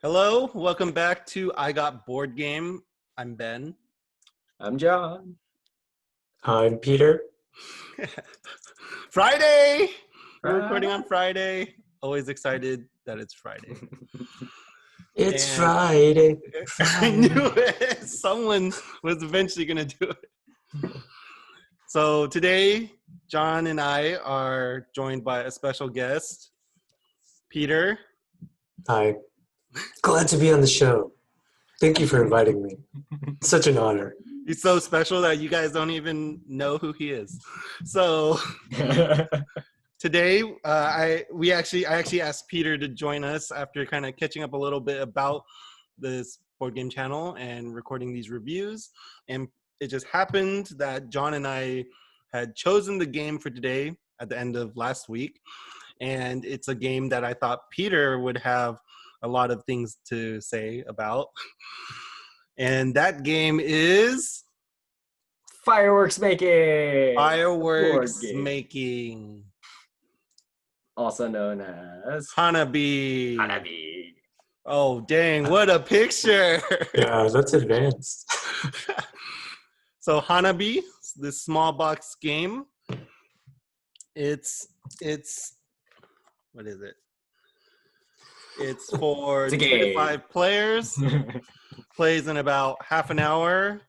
Hello, welcome back to I Got Board Game. I'm Ben. I'm John. I'm Peter. Friday! We're recording on Right. Friday. Always excited that it's Friday. It's And Friday. I knew it. Someone was eventually going to do it. So today, John and I are joined by a special guest, Peter. Hi. Glad to be on the show. Thank you for inviting me. It's such an honor. He's so special that you guys don't even know who he is. So today, I actually asked Peter to join us after kind of catching up a little bit about this board game channel and recording these reviews. And it just happened that John and I had chosen the game for today at the end of last week. And it's a game that I thought Peter would have a lot of things to say about. And that game is Fireworks making. Fireworks Board game. Making. Also known as Hanabi. Hanabi. Oh, dang, what a picture. Yeah, that's advanced. So Hanabi, this small box game, it's what is it? It's for It's a 2 to game. 5 players, plays in about half an hour,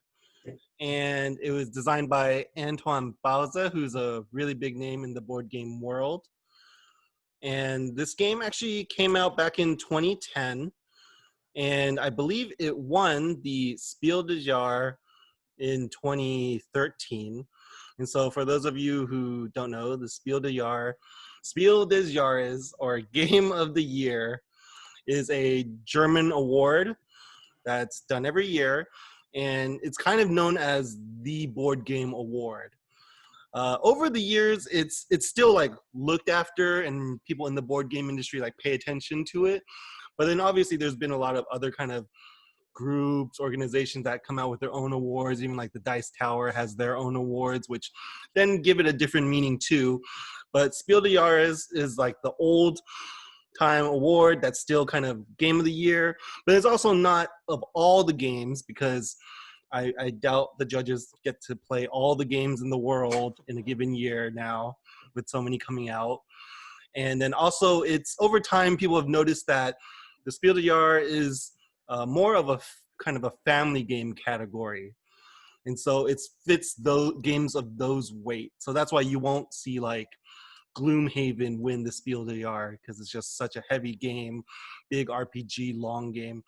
and it was designed by Antoine Bauza, who's a really big name in the board game world. And this game actually came out back in 2010, and I believe it won the Spiel des Jahres in 2013. And so for those of you who don't know, the Spiel des Jahres, or Game of the Year, is a German award that's done every year, and it's kind of known as the board game award. Over the years, it's still like looked after, and people in the board game industry like pay attention to it. But then obviously there's been a lot of other kind of groups, organizations that come out with their own awards. Even like the Dice Tower has their own awards, which then give it a different meaning too. But Spiel des Jahres is like the old time award that's still kind of game of the year, but it's also not of all the games, because I doubt the judges get to play all the games in the world in a given year now, with so many coming out. And then also, it's over time, people have noticed that the Spiel des Jahres is more of a kind of a family game category. And so it fits those games of those weight. So that's why you won't see like Gloomhaven win the Spiel des Jahres, because it's just such a heavy game, big RPG, long game.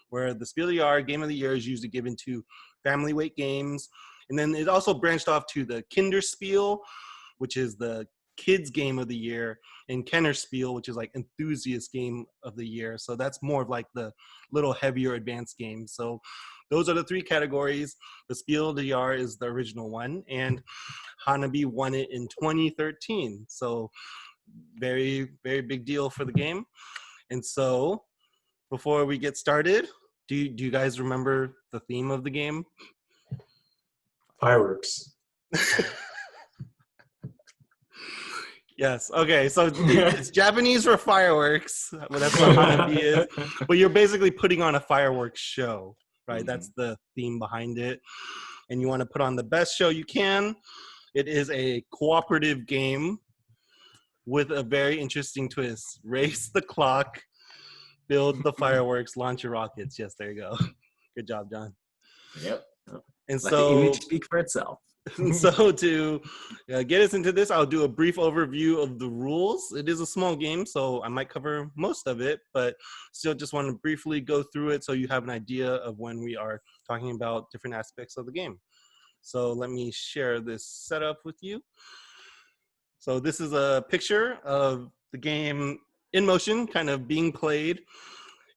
Where the Spiel des Jahres Game of the Year is usually given to family weight games. And then it also branched off to the Kinderspiel, which is the kids game of the year, and Kennerspiel, which is like enthusiast game of the year. So that's more of like the little heavier advanced games. So those are the 3 categories. The Spiel des Jahres is the original one, and Hanabi won it in 2013. So very, very big deal for the game. And so before we get started, do you guys remember the theme of the game? Fireworks. Yes. Okay. So it's Japanese for fireworks. Well, that's what Hanabi is. But you're basically putting on a fireworks show, right? Mm-hmm. That's the theme behind it. And you want to put on the best show you can. It is a cooperative game with a very interesting twist. Race the clock, build the fireworks, launch your rockets. Yes, there you go. Good job, John. Yep. And Let so the image speak for itself. And so to get us into this, I'll do a brief overview of the rules. It is a small game, so I might cover most of it, but still just want to briefly go through it so you have an idea of when we are talking about different aspects of the game. So let me share this setup with you. So this is a picture of the game in motion, kind of being played.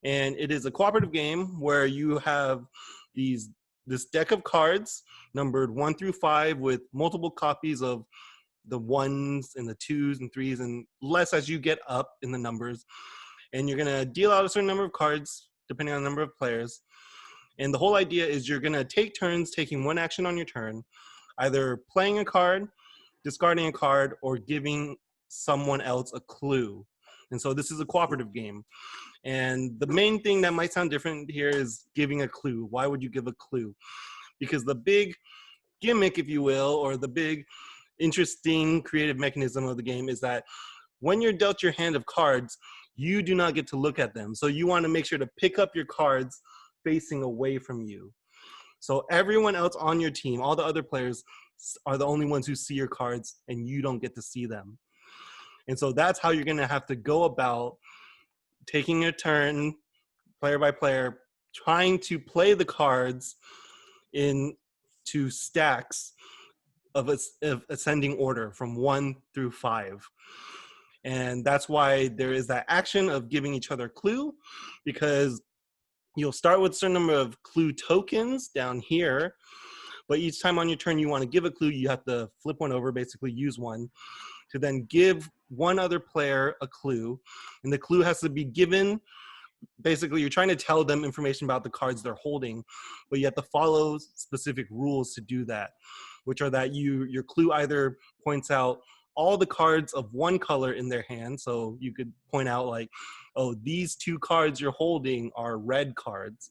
And it is a cooperative game where you have this deck of cards numbered 1 through 5 with multiple copies of the 1s and the 2s and 3s and less as you get up in the numbers. And you're going to deal out a certain number of cards depending on the number of players. And the whole idea is you're going to take turns taking one action on your turn, either playing a card, discarding a card, or giving someone else a clue. And so this is a cooperative game. And the main thing that might sound different here is giving a clue. Why would you give a clue? Because the big gimmick, if you will, or the big interesting creative mechanism of the game is that when you're dealt your hand of cards, you do not get to look at them. So you want to make sure to pick up your cards facing away from you. So everyone else on your team, all the other players, are the only ones who see your cards, and you don't get to see them. And so that's how you're going to have to go about taking your turn, player by player, trying to play the cards into stacks of ascending order from 1 through 5. And that's why there is that action of giving each other a clue, because you'll start with a certain number of clue tokens down here, but each time on your turn you want to give a clue, you have to flip one over, basically use one, to then give one other player a clue. And the clue has to be given, basically you're trying to tell them information about the cards they're holding, but you have to follow specific rules to do that, which are that your clue either points out all the cards of one color in their hand. So you could point out like, oh, these 2 cards you're holding are red cards.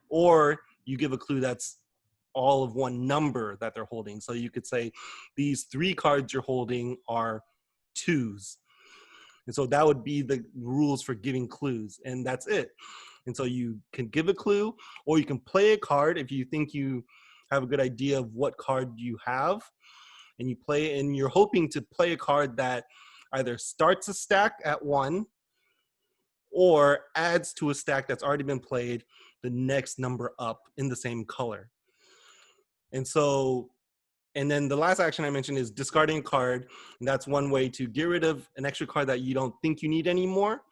Or you give a clue that's all of one number that they're holding. So you could say these 3 cards you're holding are 2s. And so that would be the rules for giving clues, and that's it. And so you can give a clue, or you can play a card if you think you have a good idea of what card you have, and you play, and you're hoping to play a card that either starts a stack at 1 or adds to a stack that's already been played the next number up in the same color. And so, and then the last action I mentioned is discarding a card. And that's one way to get rid of an extra card that you don't think you need anymore.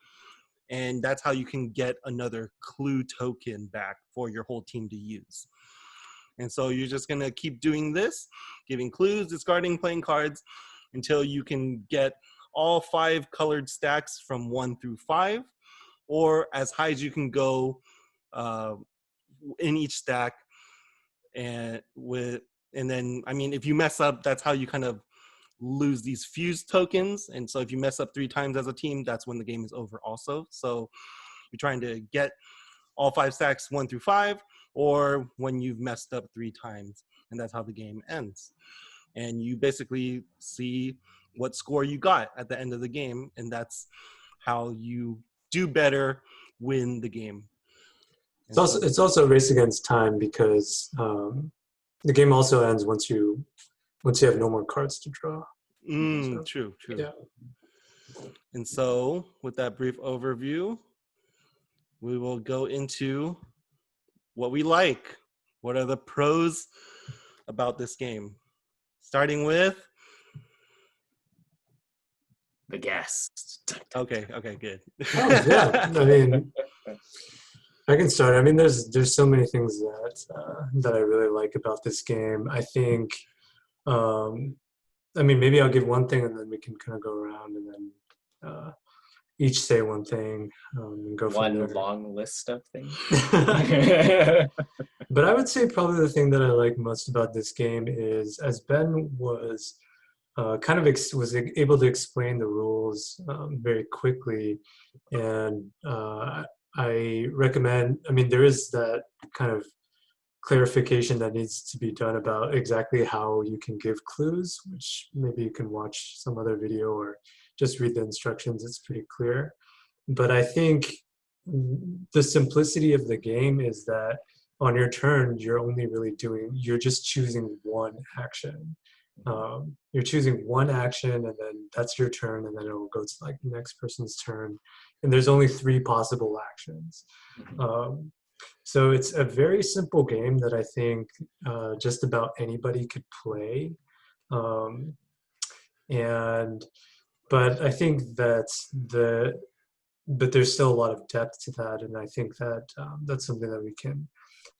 And that's how you can get another clue token back for your whole team to use. And so you're just going to keep doing this, giving clues, discarding, playing cards, until you can get all 5 colored stacks from 1 through 5, or as high as you can go in each stack. And then, I mean, if you mess up, that's how you kind of lose these fuse tokens. And so if you mess up 3 times as a team, that's when the game is over also. So you're trying to get all 5 stacks 1 through 5, or when you've messed up 3 times, and that's how the game ends. And you basically see what score you got at the end of the game, and that's how you do better, win the game. It's also a race against time, because the game also ends once you have no more cards to draw. True. Yeah. And so with that brief overview, we will go into what we like. What are the pros about this game? Starting with The guest. Okay, good. Oh, yeah. I mean, I can start. I mean, there's so many things that I really like about this game. I think, I mean, maybe I'll give one thing, and then we can kind of go around, and then each say one thing, and go from there. One long list of things. But I would say probably the thing that I like most about this game is, as Ben was kind of was able to explain the rules very quickly, and I recommend, I mean, there is that kind of clarification that needs to be done about exactly how you can give clues, which maybe you can watch some other video or just read the instructions. It's pretty clear. But I think the simplicity of the game is that on your turn, you're just choosing one action. You're choosing one action, and then that's your turn, and then it will go to like the next person's turn. And there's only 3 possible actions. So it's a very simple game that I think just about anybody could play. But I think but there's still a lot of depth to that, and I think that that's something that we can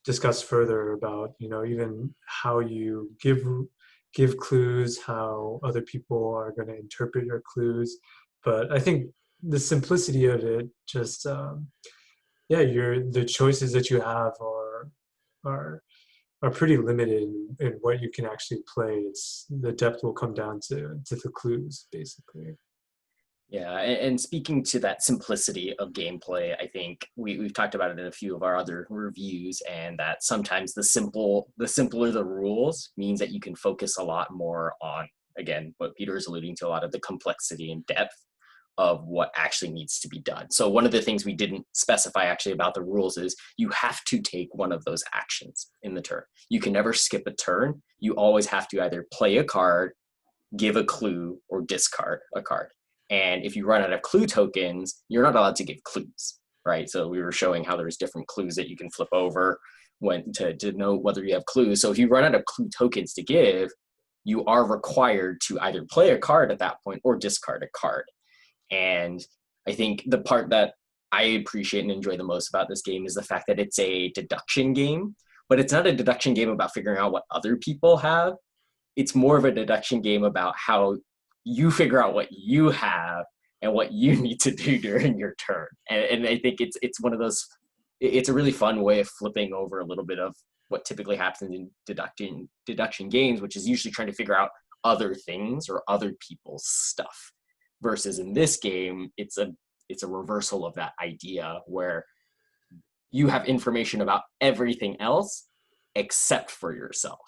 discuss further about, even how you give clues, how other people are going to interpret your clues. But I think the simplicity of it, just the choices that you have are pretty limited in what you can actually play. It's the depth will come down to the clues, basically. Yeah, and speaking to that simplicity of gameplay, I think we've talked about it in a few of our other reviews, and that sometimes the simpler the rules means that you can focus a lot more on, again, what Peter is alluding to, a lot of the complexity and depth of what actually needs to be done. So one of the things we didn't specify actually about the rules is you have to take one of those actions in the turn. You can never skip a turn. You always have to either play a card, give a clue, or discard a card. And if you run out of clue tokens, you're not allowed to give clues, right? So we were showing how there's different clues that you can flip over when to know whether you have clues. So if you run out of clue tokens to give, you are required to either play a card at that point or discard a card. And I think the part that I appreciate and enjoy the most about this game is the fact that it's a deduction game, but it's not a deduction game about figuring out what other people have. It's more of a deduction game about how you figure out what you have and what you need to do during your turn. And I think it's one of those, it's a really fun way of flipping over a little bit of what typically happens in deduction games, which is usually trying to figure out other things or other people's stuff. Versus in this game, it's a reversal of that idea where you have information about everything else except for yourself,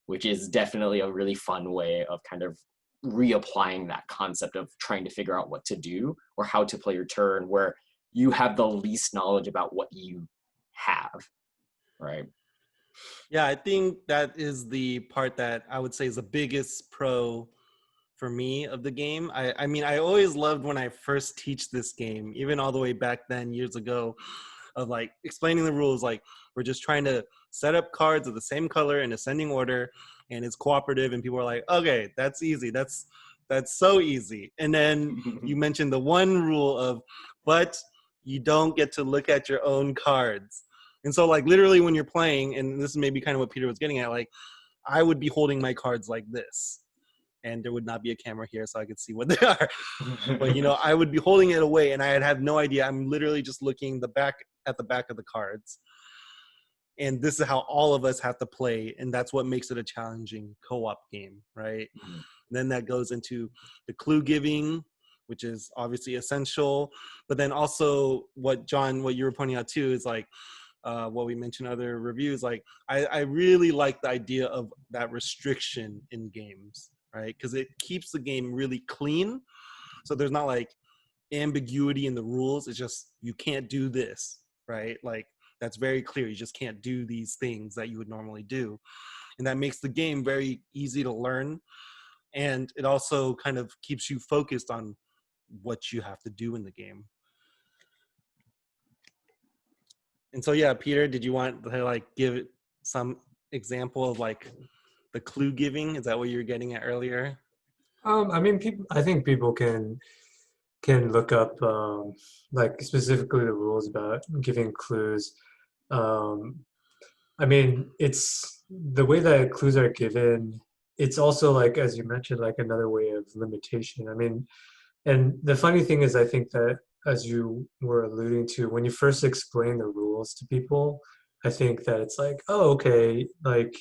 which is definitely a really fun way of kind of reapplying that concept of trying to figure out what to do or how to play your turn, where you have the least knowledge about what you have, right? Yeah, I think that is the part that I would say is the biggest pro for me of the game. I mean, I always loved when I first teach this game, even all the way back then years ago, of like explaining the rules. Like, we're just trying to set up cards of the same color in ascending order, and it's cooperative, and people are like, okay, that's easy. That's so easy. And then you mentioned the one rule of, but you don't get to look at your own cards. And so like literally when you're playing, and this is maybe kind of what Peter was getting at, like I would be holding my cards like this, and there would not be a camera here so I could see what they are. But, you know, I would be holding it away and I'd have no idea. I'm literally just looking at the back of the cards. And this is how all of us have to play. And that's what makes it a challenging co-op game, right? Mm-hmm. Then that goes into the clue giving, which is obviously essential. But then also what you were pointing out too, is like, what we mentioned in other reviews, like I really like the idea of that restriction in games, right? Because it keeps the game really clean. So there's not like ambiguity in the rules. It's just, you can't do this, right? Like that's very clear. You just can't do these things that you would normally do. And that makes the game very easy to learn. And it also kind of keeps you focused on what you have to do in the game. And so, yeah, Peter, did you want to like give some example of like the clue giving? Is that what you were getting at earlier? I mean, I think people can look up like specifically the rules about giving clues. I mean, it's the way that clues are given. It's also like, as you mentioned, like another way of limitation. I mean, and the funny thing is, I think that as you were alluding to, when you first explain the rules to people, I think that it's like, oh, okay, like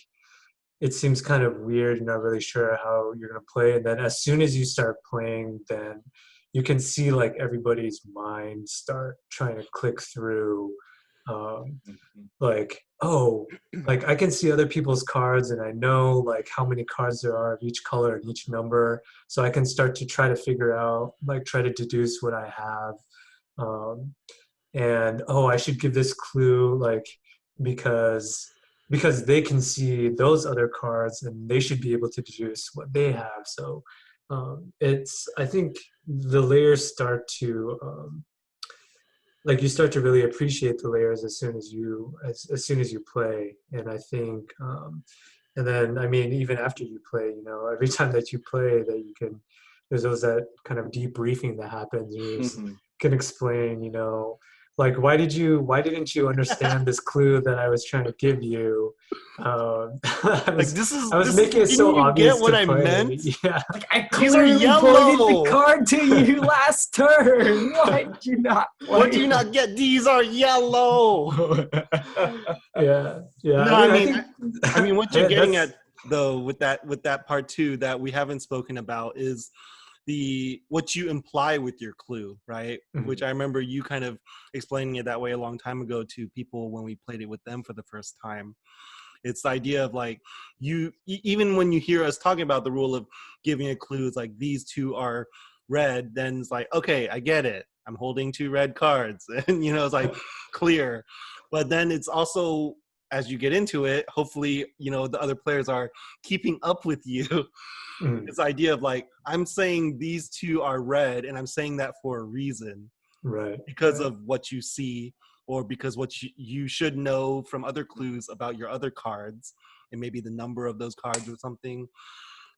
it seems kind of weird. You're not really sure how you're going to play. And then as soon as you start playing, then you can see like everybody's mind start trying to click through. Like, oh, like I can see other people's cards and I know like how many cards there are of each color and each number. So I can start to try to figure out, like try to deduce what I have. And oh, I should give this clue like because they can see those other cards and they should be able to deduce what they have. So it's, I think the layers start to like you start to really appreciate the layers as soon as you play. And I think and then I mean even after you play, you know, every time that you play that you can, there's always that kind of debriefing that happens. You can explain, you know, like why didn't you understand this clue that I was trying to give you? I was making it so obvious. Get what to I play. meant? Yeah, like I These are clearly yellow. pointed the card to you last turn. Why did you not play? What do you not get? These are yellow. yeah. No, I mean what you're getting at though with that part too that we haven't spoken about is what you imply with your clue, right? Mhm. Which I remember you kind of explaining it that way a long time ago to people when we played it with them for the first time. It's the idea of like even when you hear us talking about the rule of giving a clue, it's like these two are red, then it's like, okay, I get it. I'm holding 2 red cards. And it's like clear. But then it's also, as you get into it, hopefully, the other players are keeping up with you. Mhm. This idea of like, I'm saying these 2 are red, and I'm saying that for a reason, Right. because right. of what you see, or because what you should know from other clues about your other cards, and maybe the number of those cards or something.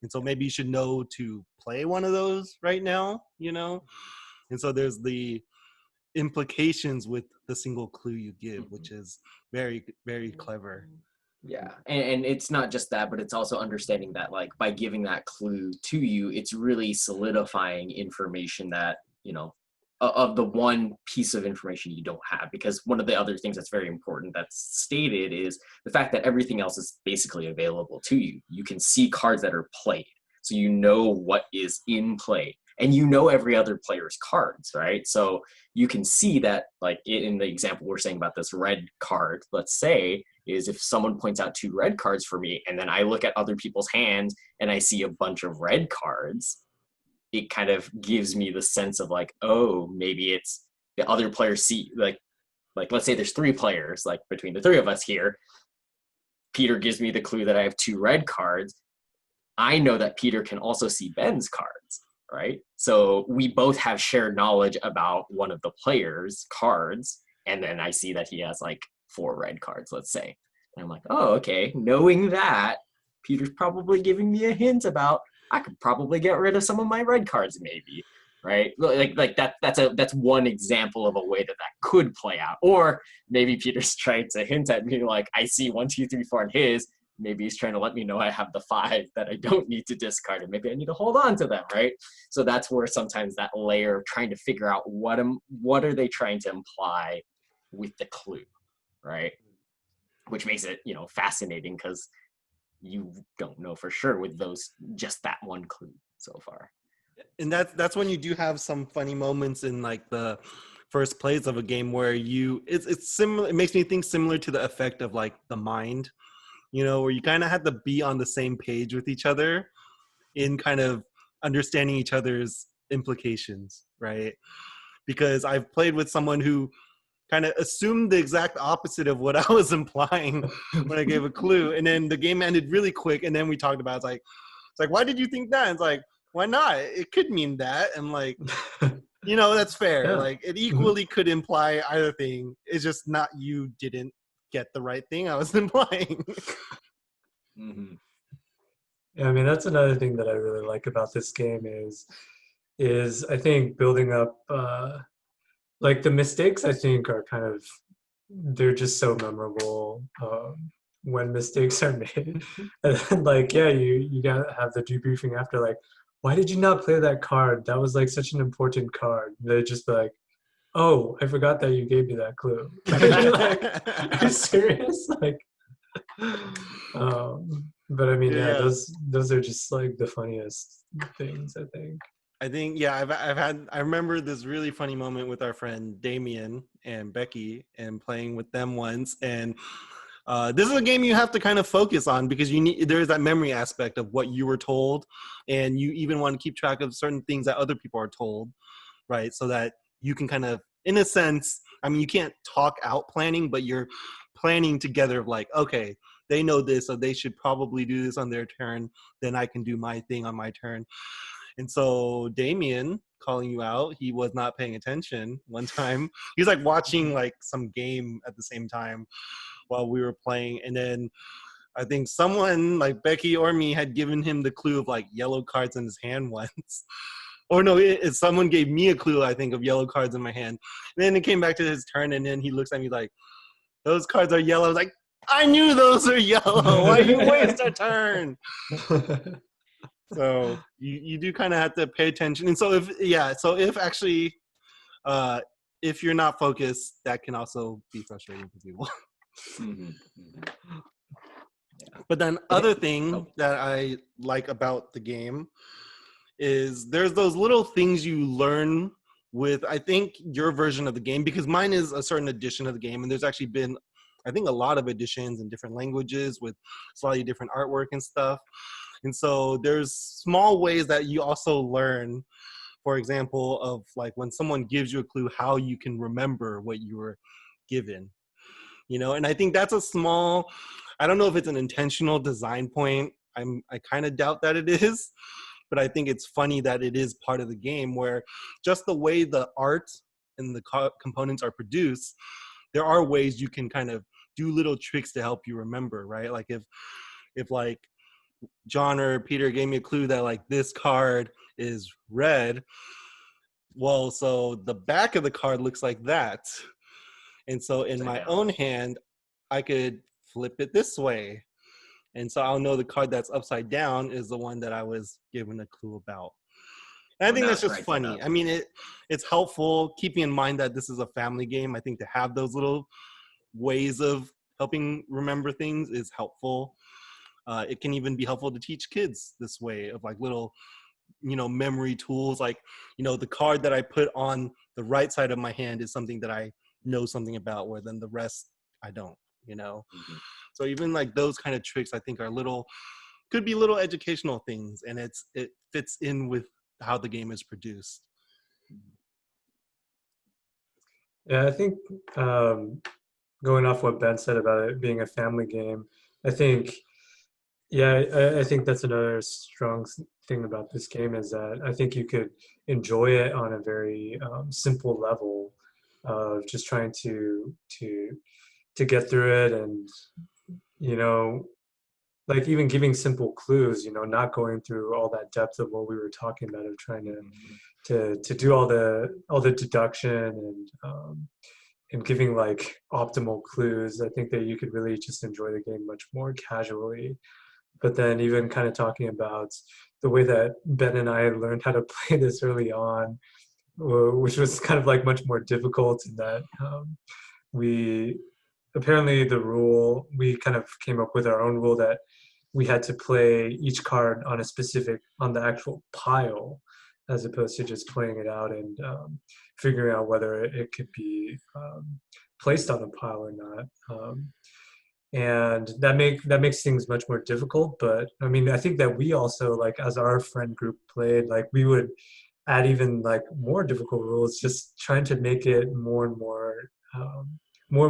And so maybe you should know to play one of those right now, And so there's the implications with the single clue you give, which is very, very clever. Yeah, and it's not just that, but it's also understanding that like by giving that clue to you, it's really solidifying information that, of the one piece of information you don't have. Because one of the other things that's very important that's stated is the fact that everything else is basically available to you. You can see cards that are played, so you know what is in play, and you know every other player's cards, right? So you can see that, like in the example we're saying about this red card, let's say, is if someone points out 2 red cards for me, and then I look at other people's hands and I see a bunch of red cards, it kind of gives me the sense of like, oh, maybe it's the other players see, like let's say there's 3 players, like between the 3 of us here. Peter gives me the clue that I have 2 red cards. I know that Peter can also see Ben's cards, right? So we both have shared knowledge about one of the players' cards, and then I see that he has like 4 red cards, let's say. And I'm like, oh, okay. Knowing that, Peter's probably giving me a hint about I could probably get rid of some of my red cards, maybe, right? Like that. That's one example of a way that could play out. Or maybe Peter's trying to hint at me like, I see 1, 2, 3, 4 on his. Maybe he's trying to let me know I have the 5 that I don't need to discard, and maybe I need to hold on to them, right? So that's where sometimes that layer of trying to figure out what are they trying to imply with the clue, right? Which makes it, fascinating because you don't know for sure with just that one clue so far. And that's when you do have some funny moments in like the first plays of a game where it's similar. It makes me think similar to the effect of like the mind, where you kind of have to be on the same page with each other in kind of understanding each other's implications, right? Because I've played with someone who kind of assumed the exact opposite of what I was implying when I gave a clue, and then the game ended really quick, and then we talked about it's like why did you think that? And it's like, why not? It could mean that. And like, that's fair. Yeah. Like it equally could imply either thing. It's just not, you didn't get the right thing I was implying. Mm-hmm. Yeah, I mean, that's another thing that I really like about this game is I think building up like the mistakes I think are kind of, they're just so memorable when mistakes are made. And then, like, yeah, you gotta have the debriefing after, like, why did you not play that card? That was like such an important card. They just be like, oh, I forgot that you gave me that clue. Like, are you serious? Like, but I mean, yeah, Yeah. those are just like the funniest things, I think. I think, yeah, I remember this really funny moment with our friend Damien and Becky, and playing with them once. And this is a game you have to kind of focus on because there's that memory aspect of what you were told, and you even want to keep track of certain things that other people are told, right? So that you can kind of, in a sense, I mean, you can't talk out planning, but you're planning together of like, okay, they know this, so they should probably do this on their turn. Then I can do my thing on my turn. And so Damien, calling you out, he was not paying attention one time. He was like watching like some game at the same time while we were playing. And then I think someone like Becky or me had given him the clue of like yellow cards in his hand once. Or no, someone gave me a clue, I think, of yellow cards in my hand. And then it came back to his turn, and then he looks at me like, those cards are yellow. I was like, I knew those are yellow. Why you waste a turn? So you do kind of have to pay attention. And so if actually, if you're not focused, that can also be frustrating for people. Mm-hmm. But then other thing that I like about the game is there's those little things you learn with, I think, your version of the game, because mine is a certain edition of the game, and there's actually been, I think, a lot of editions in different languages with slightly different artwork and stuff. And so there's small ways that you also learn, for example, of like when someone gives you a clue, how you can remember what you were given, you know. And I think that's a small, I don't know if it's an intentional design point. I kind of doubt that it is, but I think it's funny that it is part of the game, where just the way the art and the components are produced, there are ways you can kind of do little tricks to help you remember, right? Like if like John or Peter gave me a clue that like this card is red, well, so the back of the card looks like that. And so in my own hand, I could flip it this way. And so I'll know the card that's upside down is the one that I was given a clue about. And I think that's just funny. I mean, it's helpful, keeping in mind that this is a family game. I think to have those little ways of helping remember things is helpful. It can even be helpful to teach kids this way of like little, you know, memory tools. Like, you know, the card that I put on the right side of my hand is something that I know something about, where then the rest I don't, you know. Mm-hmm. So even like those kind of tricks, I think, are could be little educational things, and it fits in with how the game is produced. Yeah, I think going off what Ben said about it being a family game, I think, yeah, I think that's another strong thing about this game, is that I think you could enjoy it on a very simple level of just trying to get through it, and, you know, like even giving simple clues, you know, not going through all that depth of what we were talking about, of trying to do all the deduction and giving like optimal clues. I think that you could really just enjoy the game much more casually. But then even kind of talking about the way that Ben and I learned how to play this early on, which was kind of like much more difficult, in that we apparently we kind of came up with our own rule that we had to play each card on on the actual pile, as opposed to just playing it out and figuring out whether it could be placed on the pile or not. And that makes things much more difficult. But I mean, I think that we also, like, as our friend group played, like, we would add even like more difficult rules, just trying to make it more and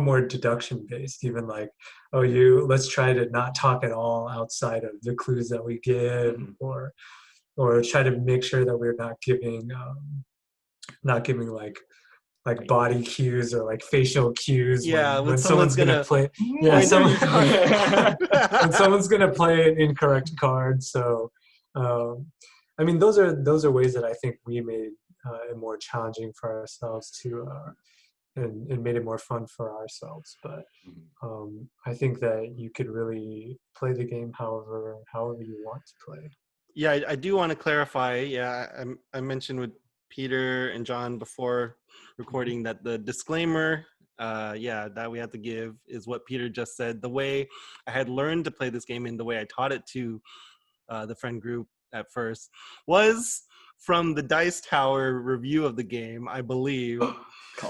more deduction based. Even like, let's try to not talk at all outside of the clues that we give, mm-hmm. or try to make sure that we're not giving like body cues or like facial cues. Yeah, when someone's gonna play. Yeah, when someone's gonna play an incorrect card. So, I mean, those are ways that I think we made it more challenging for ourselves to, and made it more fun for ourselves. But I think that you could really play the game however you want to play. Yeah, I do want to clarify. Yeah, I mentioned with Peter and John before recording that the disclaimer, that we have to give is what Peter just said. The way I had learned to play this game and the way I taught it to the friend group at first was from the Dice Tower review of the game, I believe.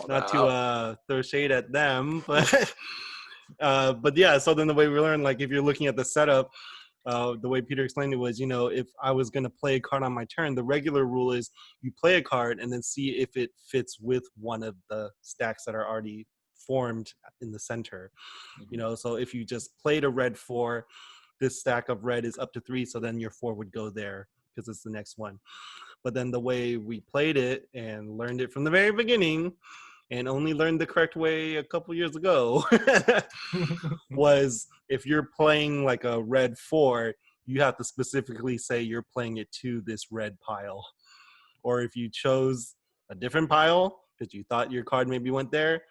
Not to throw shade at them, but yeah. So then the way we learned, like if you're looking at the setup, the way Peter explained it was, you know, if I was going to play a card on my turn, the regular rule is you play a card and then see if it fits with one of the stacks that are already formed in the center. Mm-hmm. You know, so if you just played a red 4, this stack of red is up to 3, so then your 4 would go there because it's the next one. But then the way we played it and learned it from the very beginning, and only learned the correct way a couple years ago, was if you're playing like a red 4, you have to specifically say you're playing it to this red pile. Or if you chose a different pile because you thought your card maybe went there,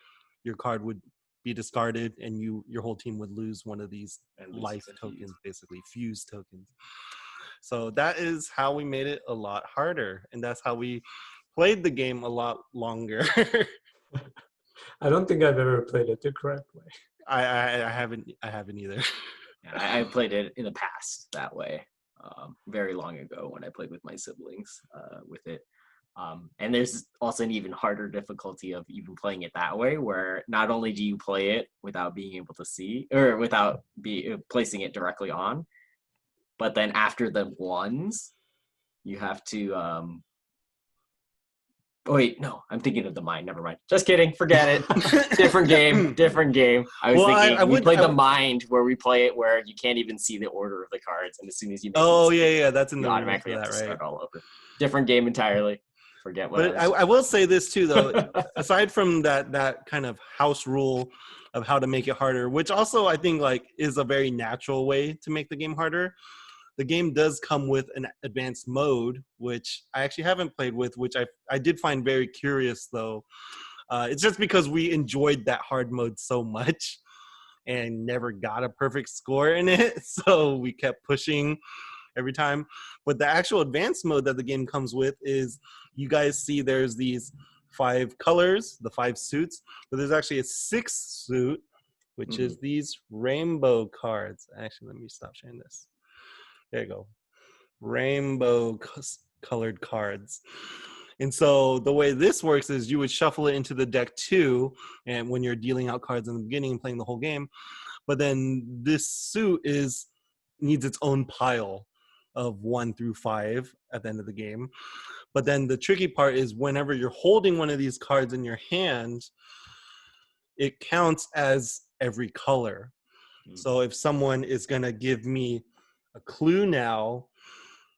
your card would be discarded and your whole team would lose one of these life tokens, basically fuse tokens. So that is how we made it a lot harder, and that's how we played the game a lot longer. I don't think I've ever played it the correct way. I haven't either. Yeah, I played it in the past that way. very long ago when I played with my siblings with it. And there's also an even harder difficulty of even playing it that way, where not only do you play it without being able to see, or without placing it directly on, but then after the ones, you have to oh wait, no, I'm thinking of the mind. Never mind. Just kidding. Forget it. Different game. Different game. I was thinking we played the mind, where we play it where you can't even see the order of the cards, and as soon as you make Oh a mistake, yeah, that's in you the automatically have that, to right? start all over. Different game entirely. Forget what But I will say this too, though. Aside from that kind of house rule of how to make it harder, which also I think like is a very natural way to make the game harder. The game does come with an advanced mode, which I actually haven't played with, which I did find very curious though. It's just because we enjoyed that hard mode so much and never got a perfect score in it, so we kept pushing every time. But the actual advanced mode that the game comes with is, you guys see there's these 5 colors, the 5 suits, but there's actually a 6th suit, which is these rainbow cards. Actually, let me stop sharing this. There you go. Rainbow colored cards. And so the way this works is you would shuffle it into the deck too, and when you're dealing out cards in the beginning and playing the whole game. But then this suit needs its own pile of 1 through 5 at the end of the game. But then the tricky part is whenever you're holding one of these cards in your hand, it counts as every color. So if someone is going to give me a clue now,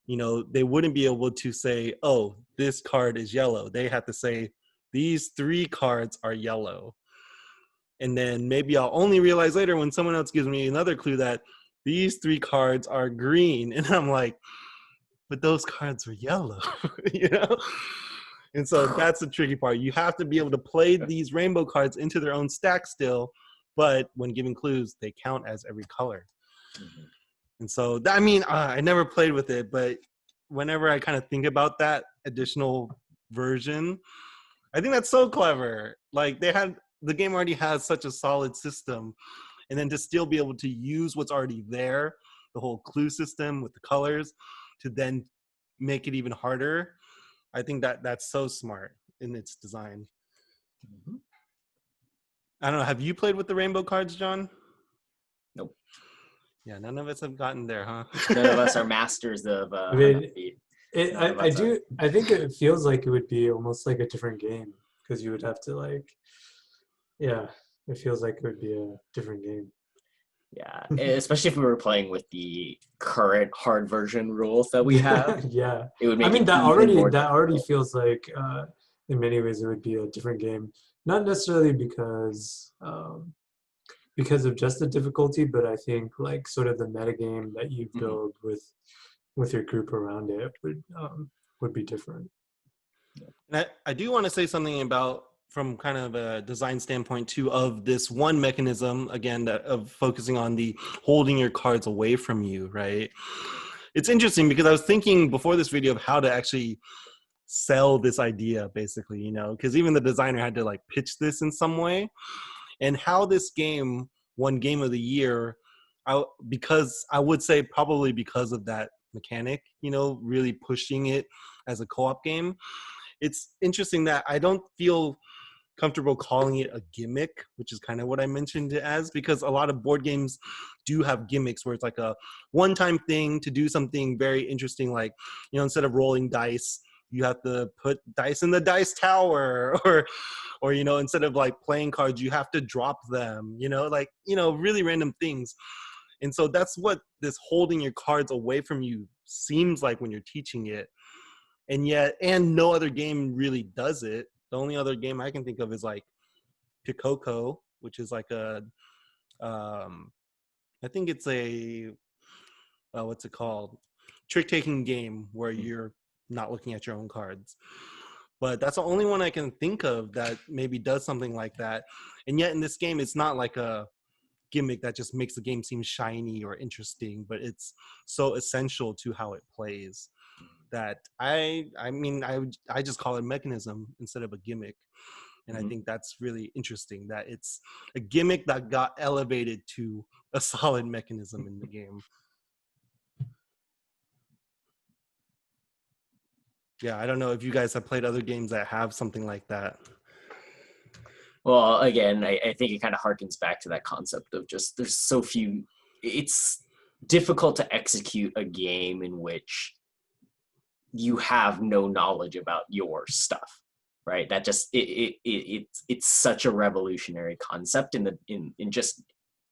they wouldn't be able to say, oh, this card is yellow. They have to say, these 3 cards are yellow. And then maybe I'll only realize later when someone else gives me another clue that these 3 cards are green. And I'm like, but those cards are yellow, And so that's the tricky part. You have to be able to play these rainbow cards into their own stack still, but when giving clues, they count as every color. Mm-hmm. And so, I never played with it, but whenever I kind of think about that additional version, I think that's so clever. Like the game already has such a solid system, and then to still be able to use what's already there, the whole clue system with the colors, to then make it even harder. I think that's so smart in its design. Mm-hmm. I don't know. Have you played with the rainbow cards, John? Nope. Yeah, none of us have gotten there, huh? None of us are masters of Hanabi. I think it feels like it would be almost like a different game, because you would have to it feels like it would be a different game. Yeah, especially if we were playing with the current hard version rules that we have. Yeah, it would make that already feels like in many ways it would be a different game. Not necessarily because of just the difficulty, but I think like sort of the metagame that you build with your group around it would be different. And I do want to say something about, from kind of a design standpoint too, of this one mechanism, again, of focusing on the holding your cards away from you, right? It's interesting because I was thinking before this video of how to actually sell this idea, basically, because even the designer had to like pitch this in some way, and how this game won Game of the Year, because I would say probably because of that mechanic, really pushing it as a co-op game. It's interesting that I don't feel comfortable calling it a gimmick, which is kind of what I mentioned it as, because a lot of board games do have gimmicks where it's like a one-time thing to do something very interesting, like, instead of rolling dice, you have to put dice in the dice tower, or instead of like playing cards, you have to drop them, really random things. And so that's what this holding your cards away from you seems like when you're teaching it. And no other game really does it. The only other game I can think of is like Pikoko, which is like I think it's a, what's it called? Trick-taking game where you're not looking at your own cards. But that's the only one I can think of that maybe does something like that. And yet in this game, it's not like a gimmick that just makes the game seem shiny or interesting, but it's so essential to how it plays that I just call it mechanism instead of a gimmick. And I think that's really interesting that it's a gimmick that got elevated to a solid mechanism in the game. Yeah, I don't know if you guys have played other games that have something like that. Well, again, I think it kind of harkens back to that concept of just there's so few. It's difficult to execute a game in which you have no knowledge about your stuff, right? That just it's such a revolutionary concept in just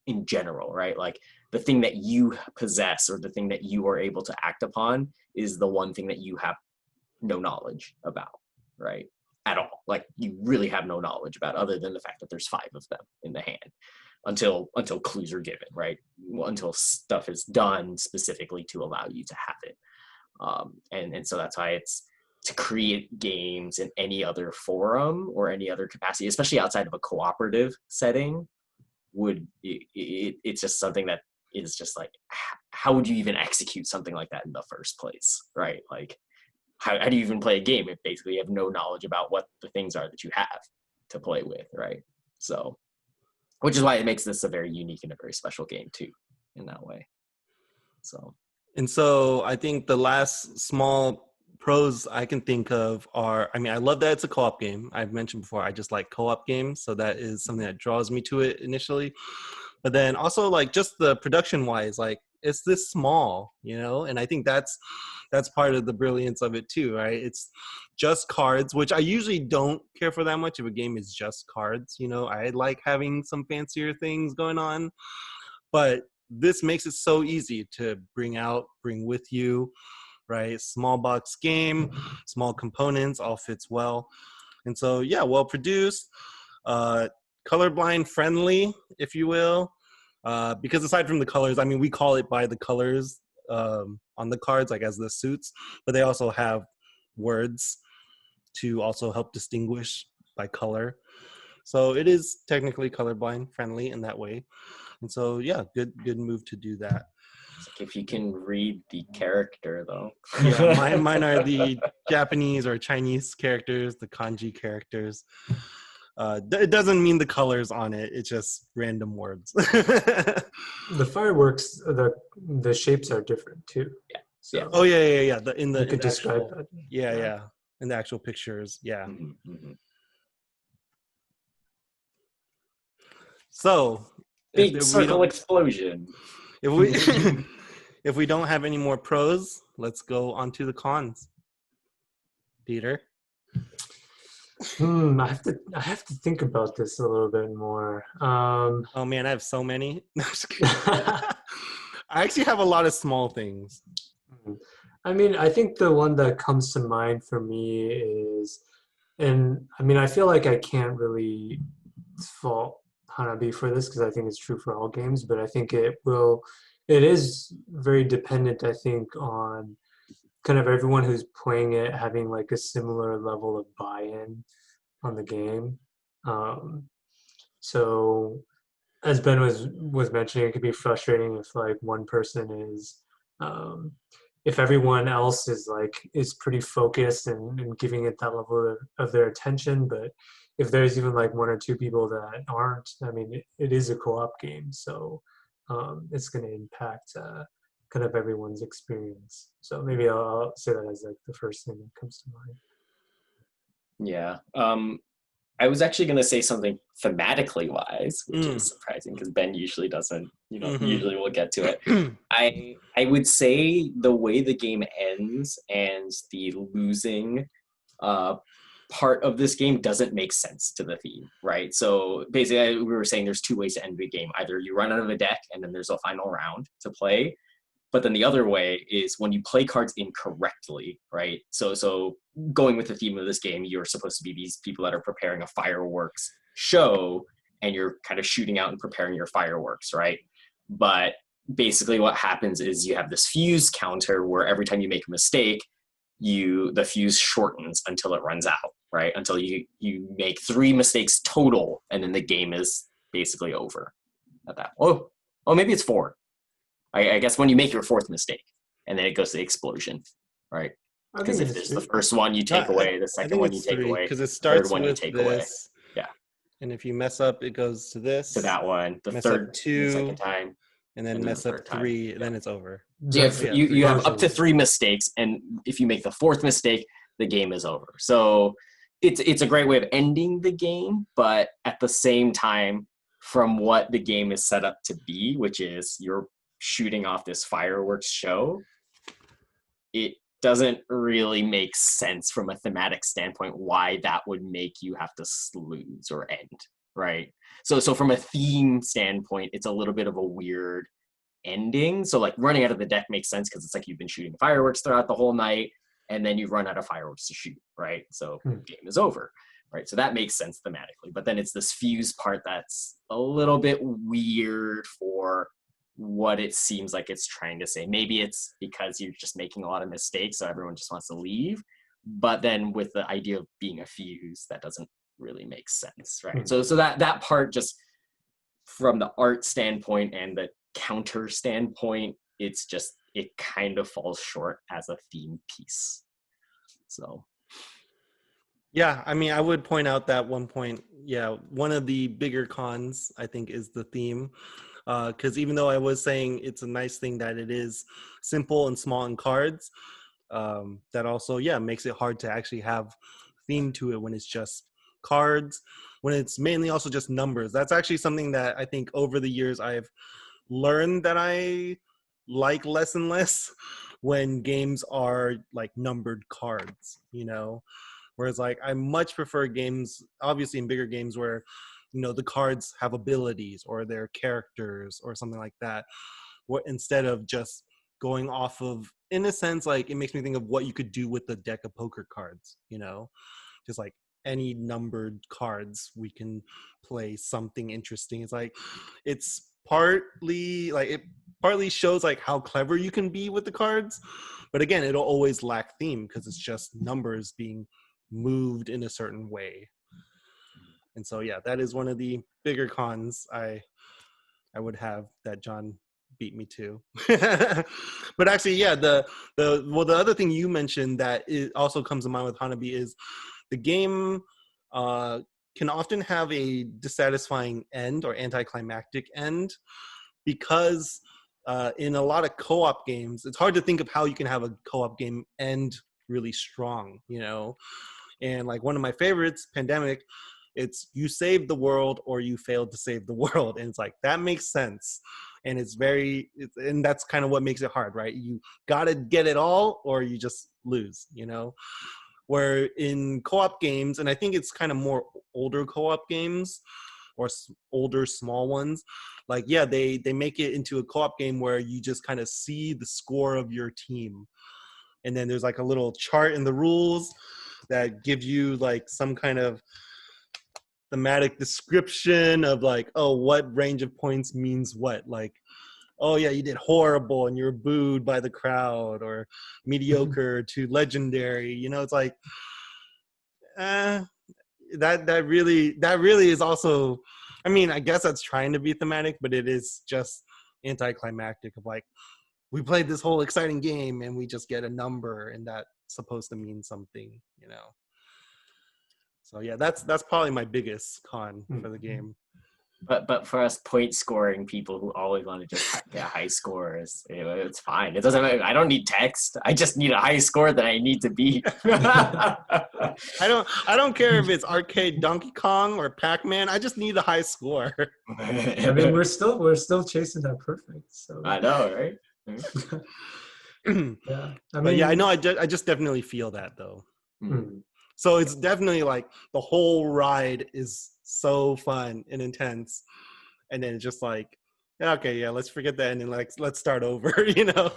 in general, right? Like the thing that you possess or the thing that you are able to act upon is the one thing that you have no knowledge about, right? At all. Like you really have no knowledge about other than the fact that there's 5 of them in the hand until clues are given, right? Well, until stuff is done specifically to allow you to have it. And so that's why it's to create games in any other forum or any other capacity, especially outside of a cooperative setting, it's just something that is just like, how would you even execute something like that in the first place, right? Like, how do you even play a game if basically you have no knowledge about what the things are that you have to play with, right? So, which is why it makes this a very unique and a very special game too, in that way. So. And so I think the last small pros I can think of are, I mean, I love that it's a co-op game. I've mentioned before, I just like co-op games. So that is something that draws me to it initially. But then also like just the production wise, like it's this small, you know, and I think that's part of the brilliance of it too, right? It's just cards, which I usually don't care for that much if a game is just cards. You know, I like having some fancier things going on, but this makes it so easy to bring with you, right? Small box game, small components, all fits well. And so, yeah, well produced, colorblind friendly, if you will. Because aside from the colors, I mean, we call it by the colors on the cards, like as the suits, but they also have words to also help distinguish by color. So it is technically colorblind friendly in that way. And so, yeah, good move to do that. If you can read the character, though. Yeah, mine are the Japanese or Chinese characters, the kanji characters. It doesn't mean the colors on it. It's just random words. The fireworks, the shapes are different too. Yeah. So yeah. Oh yeah. You could describe that. Yeah. In the actual pictures, yeah. Mm-hmm. So big circle explosion. If we if we don't have any more pros, let's go on to the cons. Peter. I have to think about this a little bit more. Oh man, I have so many. No, I'm just kidding. I actually have a lot of small things. I mean, I think the one that comes to mind for me is, and I mean, I feel like I can't really fault Hanabi for this because I think it's true for all games, but I think it is very dependent, I think, on kind of everyone who's playing it having like a similar level of buy-in on the game. So as Ben was mentioning, it could be frustrating if like one person is if everyone else is pretty focused and giving it that level of their attention, but if there's even like 1 or 2 people that aren't, I mean, it is a co-op game, so it's going to impact kind of everyone's experience. So maybe I'll say that as like the first thing that comes to mind. Yeah. I was actually going to say something thematically wise, which is surprising because Ben usually doesn't, usually we'll get to it. I would say the way the game ends and the losing part of this game doesn't make sense to the theme, right? So basically we were saying there's 2 ways to end the game. Either you run out of a deck and then there's a final round to play, but then the other way is when you play cards incorrectly, right? So going with the theme of this game, you're supposed to be these people that are preparing a fireworks show, and you're kind of shooting out and preparing your fireworks, right? But basically what happens is you have this fuse counter where every time you make a mistake, the fuse shortens until it runs out, right? Until you make 3 mistakes total, and then the game is basically over at that point. Oh, maybe it's 4. I guess when you make your 4th mistake, and then it goes to the explosion, right? Because if there's the first one you take away, the second one you take away, because it starts third one with you take this. away. Yeah. And if you mess up, it goes to this. To that one. The mess third, up 2, the second time. and then mess up 3, and then it's over. So you have up to 3 mistakes, and if you make the 4th mistake, the game is over. So it's a great way of ending the game, but at the same time, from what the game is set up to be, which is you're shooting off this fireworks show, it doesn't really make sense from a thematic standpoint why that would make you have to lose or end, right? So from a theme standpoint, it's a little bit of a weird ending. So like running out of the deck makes sense because it's like you've been shooting fireworks throughout the whole night and then you run out of fireworks to shoot, right? So game is over, right? So that makes sense thematically. But then it's this fuse part that's a little bit weird for what it seems like it's trying to say. Maybe it's because you're just making a lot of mistakes, so everyone just wants to leave. But then with the idea of being a fuse, that doesn't really make sense, right? So that part, just from the art standpoint and the counter standpoint, it's just, it kind of falls short as a theme piece. So yeah, I mean, I would point out that one point, yeah, one of the bigger cons, I think, is the theme. Because even though I was saying it's a nice thing that it is simple and small in cards, that also, yeah, makes it hard to actually have theme to it when it's just cards, when it's mainly also just numbers. That's actually something that I think over the years I've learned that I like less and less when games are like numbered cards, you know? Whereas like I much prefer games, obviously in bigger games where, you know, the cards have abilities or they're characters or something like that. What, instead of just going off of, in a sense, like it makes me think of what you could do with the deck of poker cards, you know, just like any numbered cards, we can play something interesting. It's like, it's partly like, it partly shows like how clever you can be with the cards, but again, it'll always lack theme because it's just numbers being moved in a certain way. And so yeah, that is one of the bigger cons I would have that John beat me to. But actually, yeah, the other thing you mentioned that it also comes to mind with Hanabi is the game can often have a dissatisfying end or anticlimactic end, because in a lot of co-op games, it's hard to think of how you can have a co-op game end really strong, you know? And like one of my favorites, Pandemic, it's you saved the world or you failed to save the world. And it's like, that makes sense. And and that's kind of what makes it hard, right? You got to get it all or you just lose, you know? Where in co-op games, and I think it's kind of more older co-op games or older small ones, like, yeah, they make it into a co-op game where you just kind of see the score of your team. And then there's like a little chart in the rules that give you like some kind of thematic description of like, oh, what range of points means what, like, oh yeah, you did horrible and you're booed by the crowd, or mediocre to legendary, you know? It's like that really is also, I mean, I guess that's trying to be thematic, but it is just anticlimactic of like, we played this whole exciting game and we just get a number and that's supposed to mean something, you know? So yeah, that's probably my biggest con for the game. But for us point scoring people who always want to just get high scores, it's fine. It doesn't matter. I don't need text. I just need a high score that I need to beat. I don't care if it's arcade Donkey Kong or Pac-Man. I just need a high score. I mean, we're still chasing that perfect. So I know, right? Yeah, I But mean, yeah, I know. I just definitely feel that though. So it's definitely like the whole ride is so fun and intense, and then it's just like, yeah, okay, yeah, let's forget that and like let's start over. You know,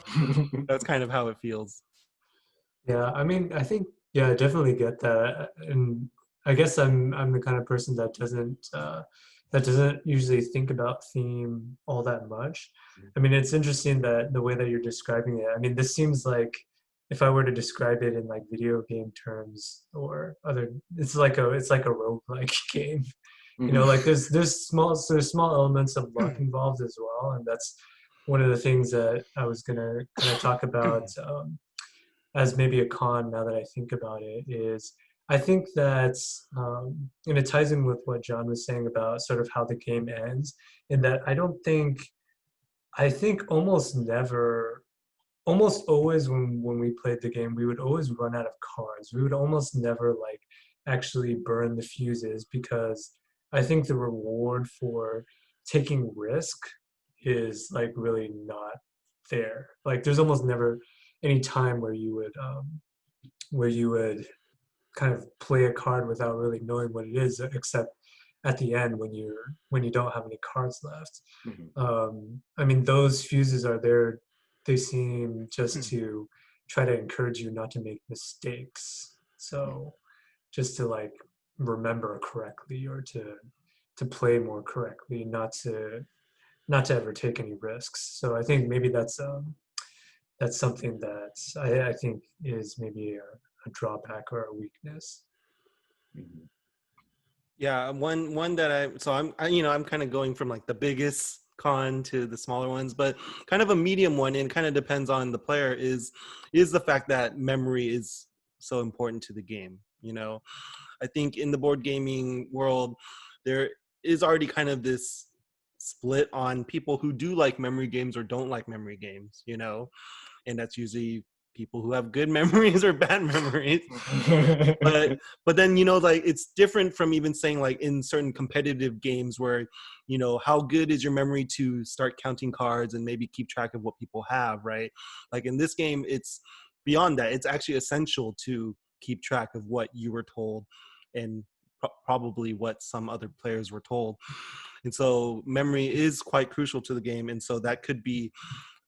that's kind of how it feels. Yeah, I mean, I think, yeah, I definitely get that, and I guess I'm the kind of person that doesn't usually think about theme all that much. I mean, it's interesting that the way that you're describing it. I mean, this seems like, if I were to describe it in like video game terms or other, it's like a roguelike game. You know, like there's small elements of luck involved as well, and that's one of the things that I was gonna kind of talk about as maybe a con. Now that I think about it, is I think that, and it ties in with what John was saying about sort of how the game ends, in that I think almost never almost always when we played the game, we would always run out of cards. We would almost never like actually burn the fuses because I think the reward for taking risk is like really not there. Like there's almost never any time where you would kind of play a card without really knowing what it is, except at the end when you don't have any cards left. I mean, those fuses are there. They seem just to try to encourage you not to make mistakes. So just to like remember correctly or to play more correctly, not to ever take any risks. So I think maybe that's something that I think is maybe a drawback or a weakness. Yeah, one that I'm kind of going from like the biggest con to the smaller ones, but kind of a medium one, and kind of depends on the player, is the fact that memory is so important to the game. I think in the board gaming world, there is already kind of this split on people who do like memory games or don't like memory games, and that's usually people who have good memories or bad memories. but then like it's different from even saying like in certain competitive games where how good is your memory to start counting cards and maybe keep track of what people have, right? Like in this game, it's beyond that. It's actually essential to keep track of what you were told and probably what some other players were told. And so memory is quite crucial to the game, and so that could be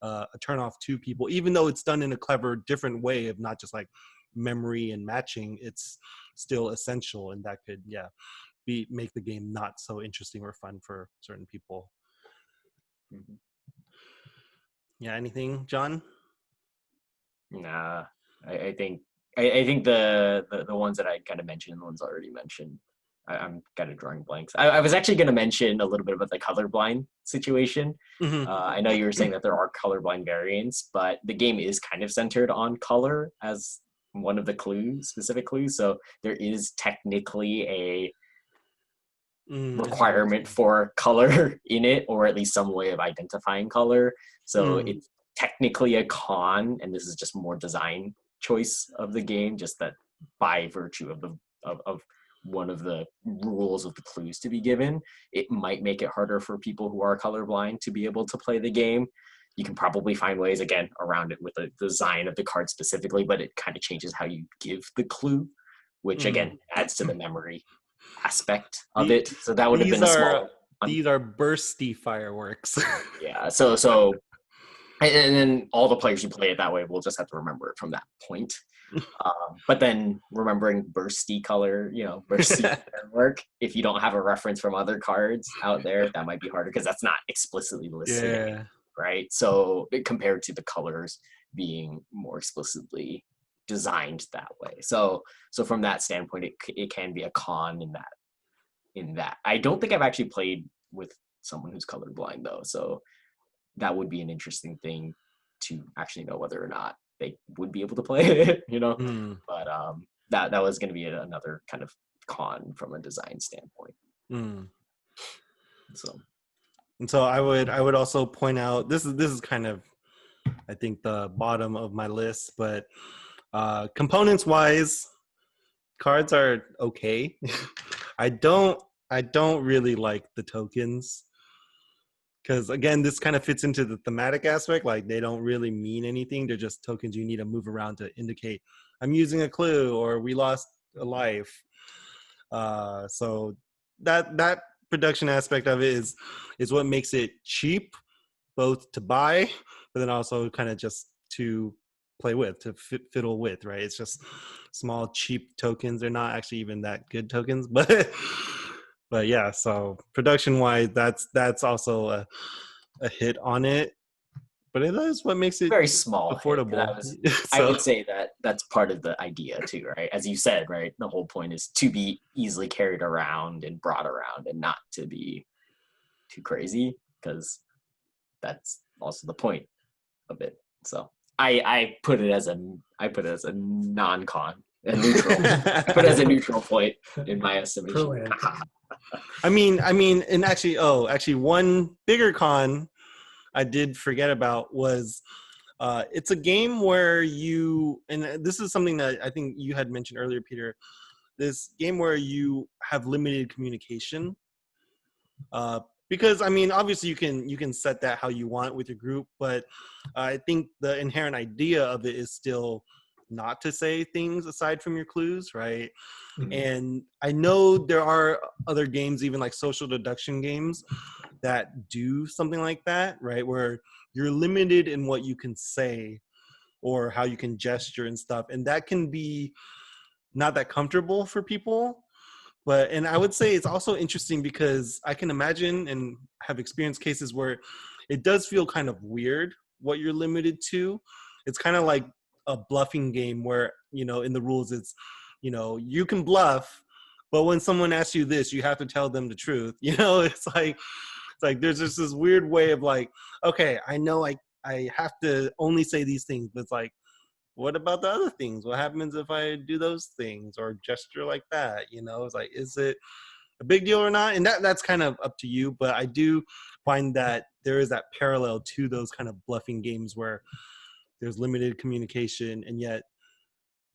a turnoff to people, even though it's done in a clever, different way of not just like memory and matching. It's still essential, and that could make the game not so interesting or fun for certain people. Yeah, anything, John? Nah, I think the ones that I kind of mentioned, the ones already mentioned, I'm kind of drawing blanks. I was actually going to mention a little bit about the colorblind situation. I know you were saying that there are colorblind variants, but the game is kind of centered on color as one of the specific clues. So there is technically a requirement for color in it, or at least some way of identifying color. So it's technically a con, and this is just more design choice of the game, just that by virtue of one of the rules of the clues to be given, it might make it harder for people who are colorblind to be able to play the game. You can probably find ways, again, around it with the design of the card specifically, but it kind of changes how you give the clue, which again adds to the memory aspect of it. So that would have been a small. These are bursty fireworks. Yeah. So and then all the players who play it that way will just have to remember it from that point. But then remembering bursty color, bursty firework, if you don't have a reference from other cards out there, that might be harder because that's not explicitly listed, right? So compared to the colors being more explicitly designed that way. So from that standpoint, it can be a con in that. I don't think I've actually played with someone who's colorblind though, so that would be an interesting thing to actually know whether or not they would be able to play it, But that was going to be another kind of con from a design standpoint. So I would also point out, this is kind of, I think, the bottom of my list, but components wise, cards are okay. I don't really like the tokens, because again, this kind of fits into the thematic aspect. Like they don't really mean anything. They're just tokens you need to move around to indicate I'm using a clue or we lost a life. So that production aspect of it is what makes it cheap, both to buy, but then also kind of just to play with, to fiddle with, right? It's just small, cheap tokens. They're not actually even that good tokens, but yeah. So production-wise, that's also a hit on it. But it is what makes it very small, affordable. I would say that's part of the idea too, right? As you said, right? The whole point is to be easily carried around and brought around, and not to be too crazy, because that's also the point of it. So I put it as a non-con, a neutral. I put it as a neutral point in my estimation. I mean, and actually one bigger con I did forget about was It's a game where you, and this is something that I think you had mentioned earlier, Peter. This game where you have limited communication. Because I mean, obviously you can set that how you want with your group, but I think the inherent idea of it is still not to say things aside from your clues, right? Mhm. And I know there are other games, even like social deduction games, that do something like that, right? Where you're limited in what you can say or how you can gesture and stuff, and that can be not that comfortable for people. But and I would say it's also interesting because I can imagine and have experienced cases where it does feel kind of weird what you're limited to. It's kind of like a bluffing game where, you know, in the rules it's, you know, you can bluff, but when someone asks you this, you have to tell them the truth. You know, it's like there's just this weird way of like, okay, I know I have to only say these things, but it's like, what about the other things? What happens if I do those things or gesture like that? You know, it's like, is it a big deal or not? And that's kind of up to you. But I do find that there is that parallel to those kind of bluffing games where there's limited communication and yet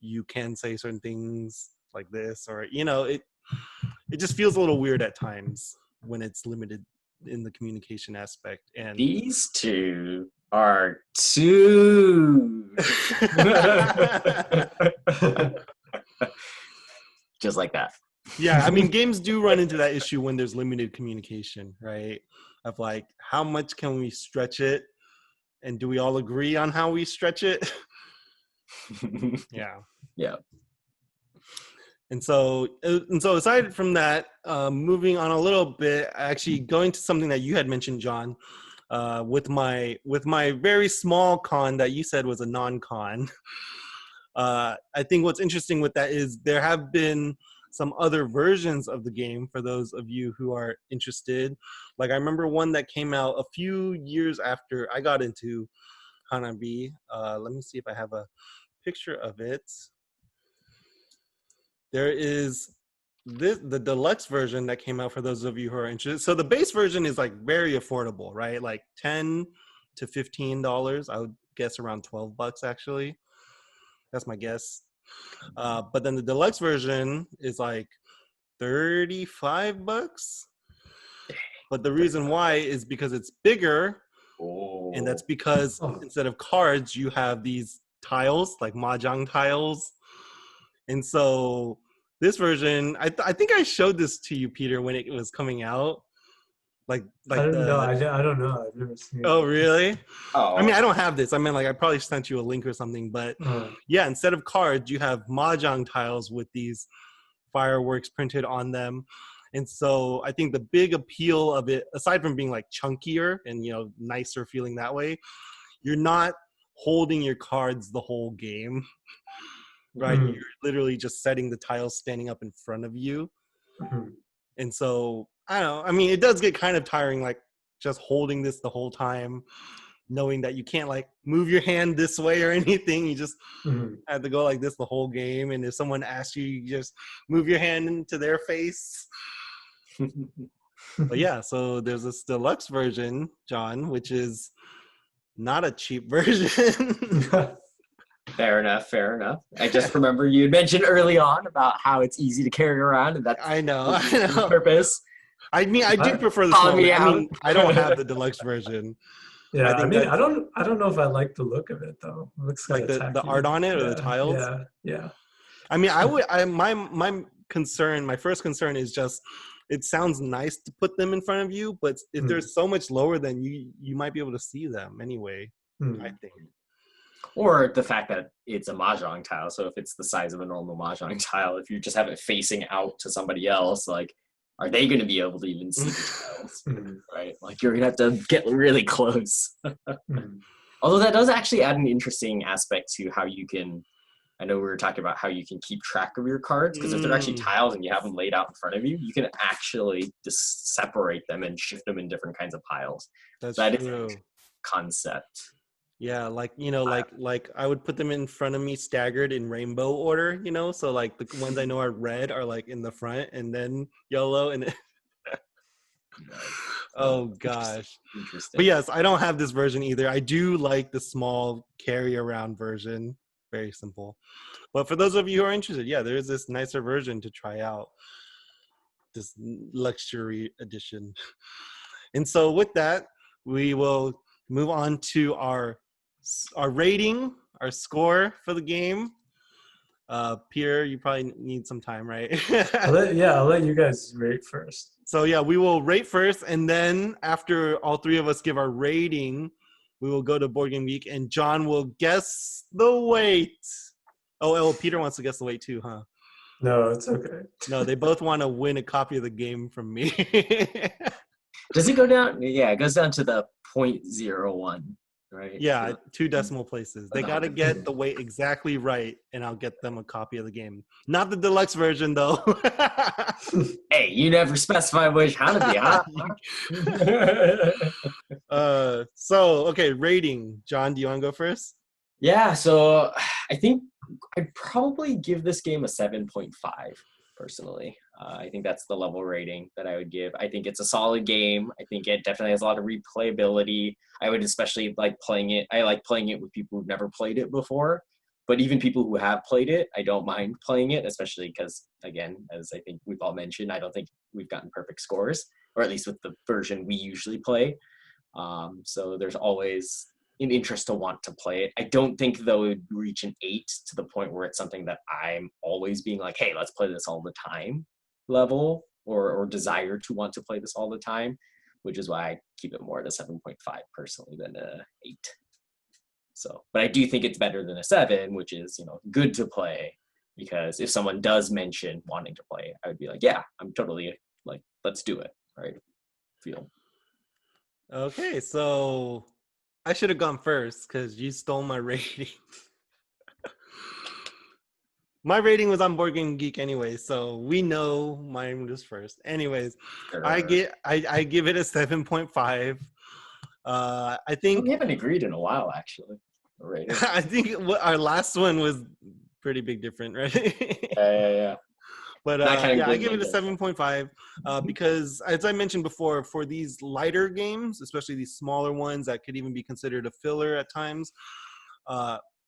you can say certain things like this, or, you know, it just feels a little weird at times when it's limited in the communication aspect. And These two are two. Just like that. yeah, I mean, games do run into that issue when there's limited communication, right? Of like, how much can we stretch it? And do we all agree on how we stretch it? Yeah. Yeah. And so aside from that, moving on a little bit, actually going to something that you had mentioned, John, with my very small con that you said was a non-con. I think what's interesting with that is there have been some other versions of the game for those of you who are interested. Like I remember one that came out a few years after I got into Hanabi. Let me see if I have a picture of it. There is the deluxe version that came out for those of you who are interested. So the base version is like very affordable, right? Like $10 to $15. I would guess around $12 actually. That's my guess. But then the deluxe version is like $35. But the reason why is because it's bigger, and that's because instead of cards, you have these tiles, like mahjong tiles. And so this version, I think I showed this to you, Peter, when it was coming out. Like I don't know. the I don't know. I've never seen it. Oh, really? Oh. I mean, I don't have this. I mean, like I probably sent you a link or something, but yeah, instead of cards, you have mahjong tiles with these fireworks printed on them. And so I think the big appeal of it, aside from being like chunkier and, you know, nicer feeling that way, you're not holding your cards the whole game, right? Mhm. You're literally just setting the tiles standing up in front of you. Mhm. And so, I don't know. I mean, it does get kind of tiring, like just holding this the whole time, knowing that you can't like move your hand this way or anything. You just Mhm. have to go like this the whole game. And if someone asks you, you just move your hand into their face. But yeah, so there's this deluxe version, John, which is not a cheap version. Fair enough. Fair enough. I just remember you had mentioned early on about how it's easy to carry around, and that's I know. the purpose. I mean, I do prefer the Calling small. me I mean, out. I don't have the deluxe version. Yeah, I think mean, that's I don't know if I like the look of it though. It looks kind like of the tacky. art on it or the Yeah, tiles. yeah. I mean, my concern, my first concern is just it sounds nice to put them in front of you, but if they're so much lower than you might be able to see them anyway. I think. Or the fact that it's a mahjong tile. So if it's the size of a normal mahjong tile, if you just have it facing out to somebody else, like, are they going to be able to even see the tiles? Right? Like, you're going to have to get really close. Although that does actually add an interesting aspect to how you can, I know we were talking about how you can keep track of your cards, because if they're actually tiles and you have them laid out in front of you, you can actually just separate them and shift them in different kinds of piles. That's that true. is a concept. Yeah, like, you know, like I would put them in front of me staggered in rainbow order, you know, so like the ones I know are red are like in the front and then yellow and Oh gosh. Interesting. But yes, I don't have this version either. I do like the small carry around version. Very simple. But for those of you who are interested, yeah, there is this nicer version to try out. This luxury edition. And so with that, we will move on to our rating, our score for the game. Peter, you probably need some time, right? I'll let you guys rate first. So yeah, we will rate first, and then after all three of us give our rating, we will go to Board Game Geek, and John will guess the weight. Oh, Peter wants to guess the weight too, huh? No, it's okay. No, they both want to win a copy of the game from me. Does it go down? Yeah, it goes down to the 0.01, right? Yeah, 2 decimal places. They got to 100. get the weight exactly right, and I'll get them a copy of the game. Not the deluxe version, though. Hey, you never specify which Hanabi, huh? So, okay, rating. John, do you want to go first? Yeah, so I think I'd probably give this game a 7.5 personally. I think that's the level rating that I would give. I think it's a solid game. I think it definitely has a lot of replayability. I would especially like playing it. I like playing it with people who've never played it before. But even people who have played it, I don't mind playing it, especially because, again, as I think we've all mentioned, I don't think we've gotten perfect scores, or at least with the version we usually play. So there's always an interest to want to play it. I don't think, though, it would reach an 8 to the point where it's something that I'm always being like, hey, let's play this all the time level, or desire to want to play this all the time, which is why I keep it more at a 7.5 personally than a 8. So, but I do think it's better than a 7, which is, good to play, because if someone does mention wanting to play, I would be like, yeah, I'm totally like, let's do it, right? Feel. Okay, so I should have gone first because you stole my rating. My rating was on Board Game Geek anyway, so we know mine was first. Anyways, Sure. I give it a 7.5. I think We haven't agreed in a while, actually. Rating. I think our last one was pretty big different, right? Yeah. But That I give it a 7.5 because, as I mentioned before, for these lighter games, especially these smaller ones that could even be considered a filler at times,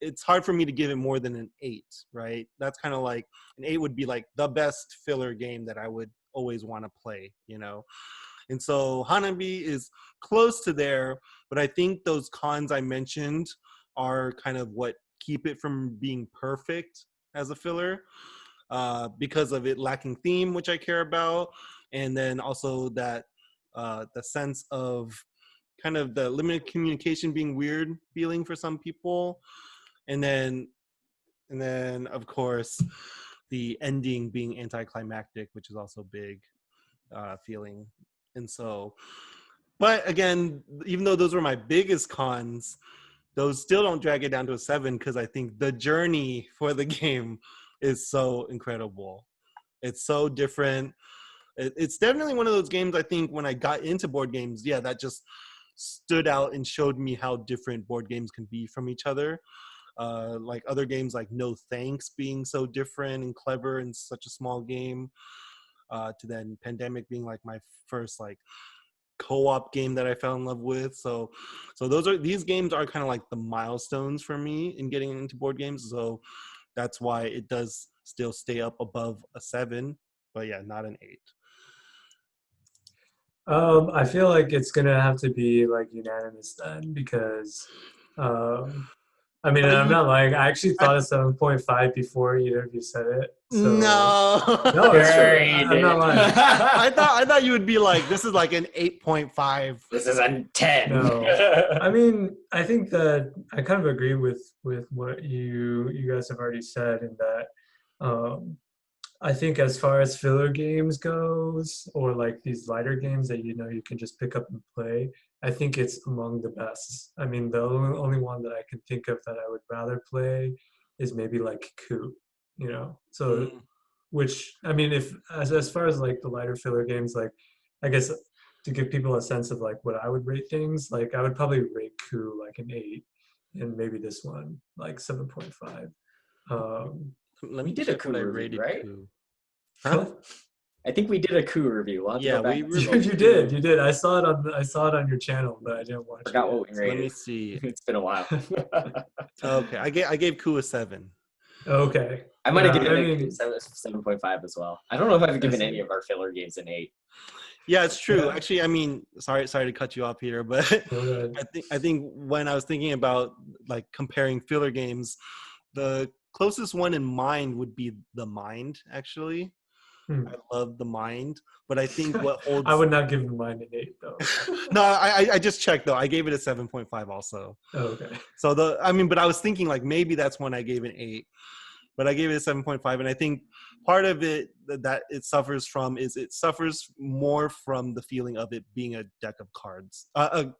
it's hard for me to give it more than an 8, right? That's kind of like an 8 would be like the best filler game that I would always want to play, And so Hanabi is close to there, but I think those cons I mentioned are kind of what keep it from being perfect as a filler, because of it lacking theme, which I care about, and then also that the sense of kind of the limited communication being weird feeling for some people, and then of course the ending being anticlimactic, which is also big feeling. And so, but again, even though those were my biggest cons, those still don't drag it down to a 7, because I think the journey for the game is so incredible. It's so different. It's definitely one of those games, I think, when I got into board games, that just stood out and showed me how different board games can be from each other. Like other games like No Thanks being so different and clever in such a small game, to then Pandemic being like my first like co-op game that I fell in love with. So these games are kind of like the milestones for me in getting into board games. So that's why it does still stay up above a 7, but not an 8. I feel like it's gonna have to be like unanimous then, because I'm not like, I actually thought of 7.5 before either of you said it. So No, no, it's true. Sure you I'm not lying. I thought you would be like, this is like an 8.5. This is a 10. No, I think that I kind of agree with what you guys have already said, in that um, I think as far as filler games goes, or like these lighter games that you can just pick up and play, I think it's among the best. I mean, the only one that I can think of that I would rather play is maybe like Coup, So, which, I mean, if as far as like the lighter filler games, like, I guess to give people a sense of like what I would rate things, like I would probably rate Coup like an 8, and maybe this one like 7.5. Let We me did a check what Coup I review, rated right? Coup. Huh? I think we did a coup review. We'll have to Yeah, go back we and reviewed- You did. I saw it on your channel, but I didn't watch it. forgot what we So let me rated. see. It's been a while. Okay, I gave Ku a 7. Okay. I might have Yeah, given I it mean, 7.5 as well. I don't know if I've given see. any of our filler games an 8. Yeah, it's true. Yeah. Actually, I mean, sorry to cut you off, Peter, but Go ahead. I think when I was thinking about like comparing filler games, the closest one in mind would be The Mind. Actually, Hmm. I love The Mind, but I think what holds I would not give mine an 8 though. no, I just checked though. I gave it a 7.5 also. Okay. So but I was thinking like maybe that's when I gave it an 8, but I gave it a 7.5, and I think part of it that it suffers from is it suffers more from the feeling of it being a deck of cards, a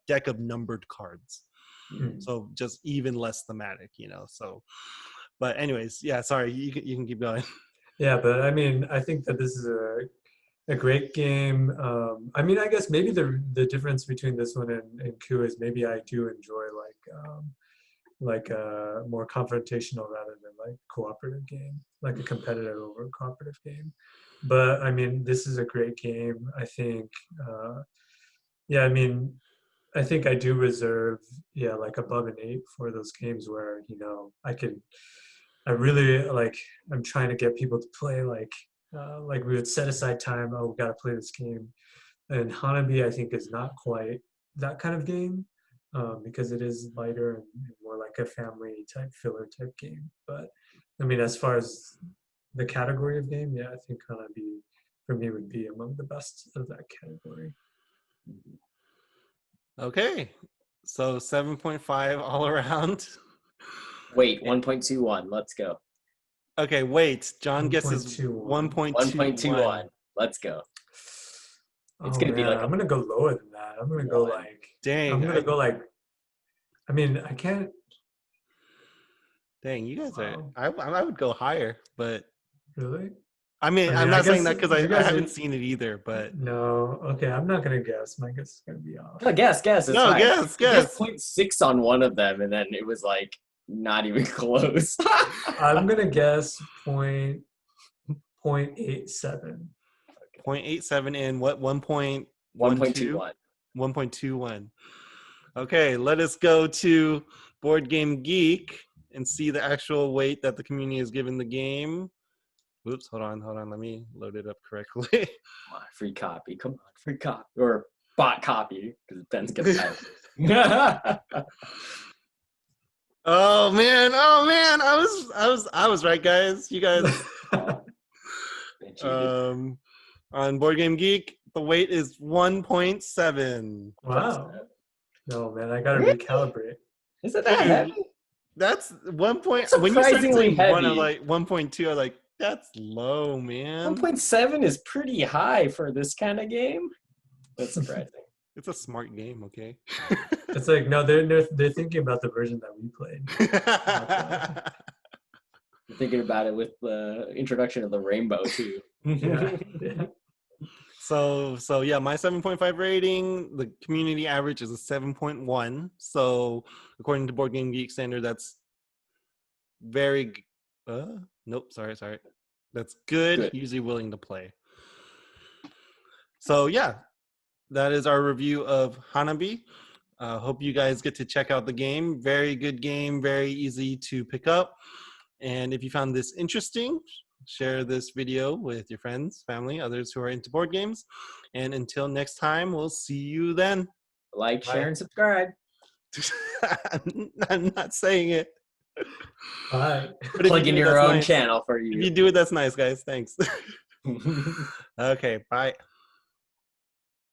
deck of numbered cards. Hmm. So just even less thematic, So, but anyways, yeah. Sorry, you can keep going. Yeah, but I mean, I think that this is a great game. I mean, I guess maybe the difference between this one and Coup is maybe I do enjoy like a more confrontational rather than like cooperative game, like a competitive over a cooperative game. But I mean, this is a great game. I think, yeah, I mean, I think I do reserve, yeah, like above an 8 for those games where, I really like, I'm trying to get people to play like we would set aside time, oh, we got to play this game. And Hanabi, I think, is not quite that kind of game because it is lighter and more like a family type filler type game. But I mean, as far as the category of game, yeah, I think Hanabi for me would be among the best of that category. Okay, so 7.5 all around. Wait, 1.21. Let's go. Okay, wait. John guesses 1.21. 1.21. Let's go. It's gonna be like I'm gonna go lower than that. I'm gonna go like. Dang, I'm gonna go like. I mean, I can't. Dang, you guys Wow. I would go higher, but Really? I mean, I I'm mean, not I saying guess that because you I guys haven't are- seen it either, but No. Okay, I'm not gonna guess. My guess is gonna be off. No, guess. It's no, fine. guess. You guessed 0.6 on one of them, and then it was like not even close. I'm gonna guess 0.87. 0.87 and what 1.12? 1.21. 1.21. Okay, let us go to Board Game Geek and see the actual weight that the community has given the game. Oops, hold on. Let me load it up correctly. Come on, free copy. Come on, free copy or bot copy because Ben's gonna have it. Oh man, I was right, guys. You guys Ben cheated. on Board Game Geek, the weight is 1.7. Wow. No, man, I gotta Really? recalibrate. Is it that heavy? That's 1 point. That's When you started surprisingly saying one, heavy. I'm like 1.2. I was like, that's low, man. 1.7 is pretty high for this kind of game. That's surprising. It's a smart game, okay? It's like no, they're thinking about the version that we played. I'm thinking about it with the introduction of the rainbow too. Yeah. So yeah, my 7.5 rating, the community average is a 7.1. So according to Board Game Geek standard, that's very nope, sorry. That's good. Usually willing to play. So yeah, that is our review of Hanabi. Hope you guys get to check out the game. Very good game, very easy to pick up. And if you found this interesting, share this video with your friends, family, others who are into board games. And until next time, we'll see you then. Like, Bye. share, and subscribe. I'm not saying it. Bye. But if Plug you in do it, your that's own nice. channel for If you. you do it, that's nice, guys. Thanks. Okay, bye.